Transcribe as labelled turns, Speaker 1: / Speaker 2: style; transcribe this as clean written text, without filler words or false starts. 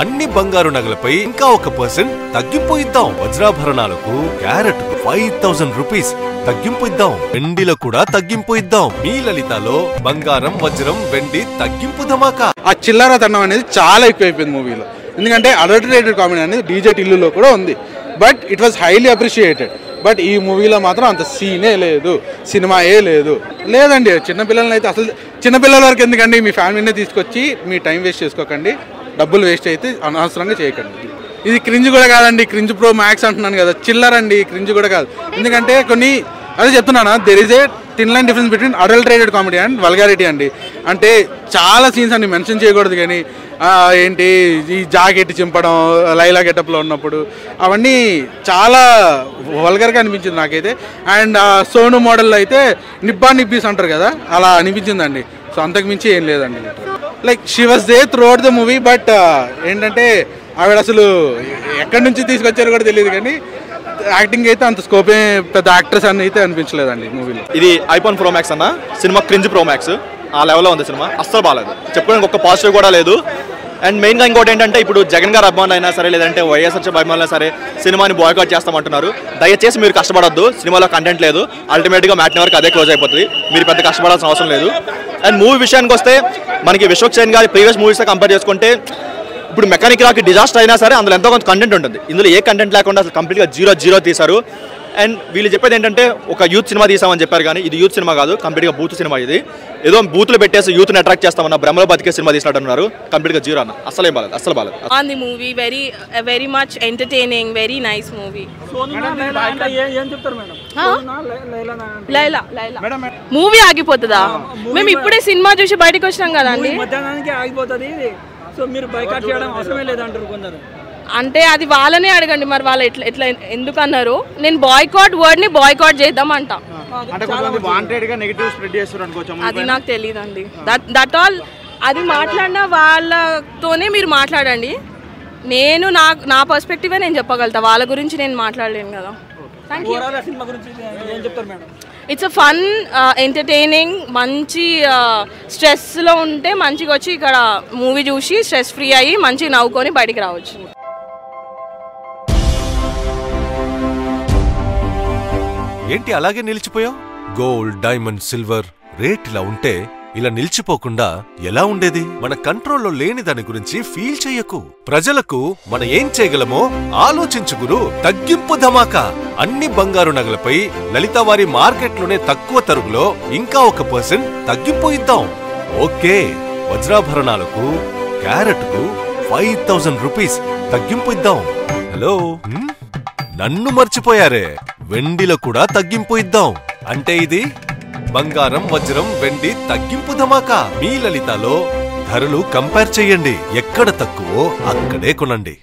Speaker 1: అన్ని బంగారు నగలపై ఇంకా 1% తగ్గింపు ఇద్దాం. వజ్రాభరణాలకు క్యారెట్కు 5000 రూపీస్ తగ్గింపు ఇద్దాం. వెండిలో కూడా తగ్గింపు ఇద్దాం. మీ లలితలో బంగారం, వజ్రం, వెండి తగ్గింపు ధమాకా.
Speaker 2: ఆ చిల్లరతనం అనేది చాలా ఎక్కువైపోయింది మూవీలో. ఎందుకంటే అడల్టరేటెడ్ కామెడీ అనేది డీజే టిల్లులో కూడా ఉంది. But it was highly appreciated. But ఈ మూవీలో మాత్రం అంత సీనే లేదు, సినిమాయే లేదండి. చిన్నపిల్లలని అయితే అసలు చిన్నపిల్లల వరకు ఎందుకండి, మీ ఫ్యామిలీనే తీసుకొచ్చి మీ టైం వేస్ట్ చేసుకోకండి, డబ్బులు వేస్ట్ అయితే అనవసరంగా చేయకండి. ఇది క్రింజ్ కూడా కాదండి, క్రింజ్ ప్రో మ్యాక్స్ అంటున్నాను కదా, చిల్లర్ అండి, క్రింజ్ కూడా కాదు. ఎందుకంటే కొన్ని అదే చెప్తున్నానా, there is a thin line difference between adulterated comedy and vulgarity అండి. అంటే చాలా సీన్స్ అన్ని మెన్షన్ చేయకూడదు, కానీ ఏంటి ఈ జాకెట్ చింపడం లైలా గెటప్లో ఉన్నప్పుడు అవన్నీ చాలా వల్గర్గా అనిపించింది నాకైతే. అండ్ సోను మోడల్లో అయితే నిబ్బీస్ అంటారు కదా, అలా అనిపించిందండి. సో అంతకు మించి ఏం లేదండి. Like she was they through out the movie. But ఏంటంటే ఆవిడ అసలు ఎక్కడి నుంచి తీసుకొచ్చారో కూడా తెలియదు, కానీ యాక్టింగ్ అయితే అంత స్కోపే పెద్ద యాక్ట్రెస్ అని అయితే అనిపించలేదండి మూవీలో.
Speaker 3: ఇది ఐఫోన్ ప్రో మ్యాక్స్ అన్న సినిమా, క్రింజ్ ప్రో మ్యాక్స్ ఆ లెవెల్లో ఉంది సినిమా. అస్సలు బాగాలేదు, చెప్పుకోవడానికి ఒక పాజిటివ్ కూడా లేదు. అండ్ మెయిన్గా ఇంకోటి ఏంటంటే, ఇప్పుడు జగన్ గారు అభిమానులు అయినా సరే, లేదంటే వైఎస్ఆర్ అభిమానులు అయినా సరే సినిమాని బాయ్కాట్ చేస్తామంటున్నారు. దయచేసి మీరు కష్టపడొద్దు, సినిమాలో కంటెంట్ లేదు, అల్టిమేట్గా మ్యాట్ని వరకు అదే క్లోజ్ అయిపోతుంది, మీరు పెద్ద కష్టపడాల్సిన అవసరం లేదు. అండ్ మూవీ విషయానికి వస్తే మనకి విశ్వక్ సేన్ గారి ప్రీవియస్ మూవీస్తో కంపేర్ చేసుకుంటే ఇప్పుడు మెకానిక్ రాకి డిజాస్టర్ అయినా సరే అందులో ఎంతో కొంత కంటెంట్ ఉంటుంది. ఇందులో ఏ కంటెంట్ లేకుండా అసలు కంప్లీట్గా జీరో తీశారు. అండ్ వీళ్ళు చెప్పేది ఏంటంటే ఒక యూత్ సినిమా తీసామని చెప్పారు, కానీ ఇది యూత్ సినిమా కాదు, కంప్లీట్గా బూత్ సినిమా. ఇది ఏదో బూత్లు పెట్టేసి యూత్ని అట్రాక్ట్ చేస్తామన్న భ్రమలో బతికే సినిమా తీసినట్టు అన్నారు. కంప్లీట్గా జీరో అన్న, అసలు బాలేదు.
Speaker 4: On the movie, very much entertaining, very nice movie. Laila movie ఆగిపోతుందా? మేము ఇప్పుడే సినిమా చూసి బయటకు వచ్చినాం కదండి. అంటే అది వాళ్ళనే అడగండి, మరి వాళ్ళు ఎట్లా ఎందుకు అన్నారు. నేను వర్డ్ ని బాయ్కాట్ చేద్దాం అంట. అది నాకు తెలియదు అండి. That all. అది మాట్లాడిన వాళ్ళతోనే మీరు మాట్లాడండి. నేను నా పర్స్పెక్టివే నేను చెప్పగలుగుతా, వాళ్ళ గురించి నేను మాట్లాడలేను కదా. ఇట్స్ అ ఫన్, ఎంటర్టైనింగ్, మంచి స్ట్రెస్లో ఉంటే మంచిగా వచ్చి ఇక్కడ మూవీ చూసి స్ట్రెస్ ఫ్రీ అయ్యి మంచిగా నవ్వుకొని బయటికి రావచ్చు.
Speaker 1: ఏంటి అలాగే నిలిచిపోయావు? గోల్డ్, డైమండ్, సిల్వర్ రేట్ ఇలా ఉంటే ఇలా నిలిచిపోకుండా ఎలా ఉండేది? మన కంట్రోల్లో లేని దాని గురించి ఫీల్ చెయ్యకు. ప్రజలకు మనం ఏం చేయగలమో ఆలోచించు గురు. తగ్గింపు ధమాకా. అన్ని బంగారు నగలపై లలిత వారి మార్కెట్లోనే తక్కువ తరుగులో ఇంకా 1% తగ్గింపు ఇద్దాం. ఓకే, వజ్రాభరణాలకు క్యారెట్కు 5000 రూపీస్ తగ్గింపు ఇద్దాం. హలో, నన్ను మర్చిపోయారే, వెండిలో కూడా తగ్గింపు ఇద్దాం. అంటే ఇది బంగారం, వజ్రం, వెండి తగ్గింపు ధమాకా. మీ లలితలో ధరలు కంపేర్ చెయ్యండి, ఎక్కడ తక్కువో అక్కడే కొనండి.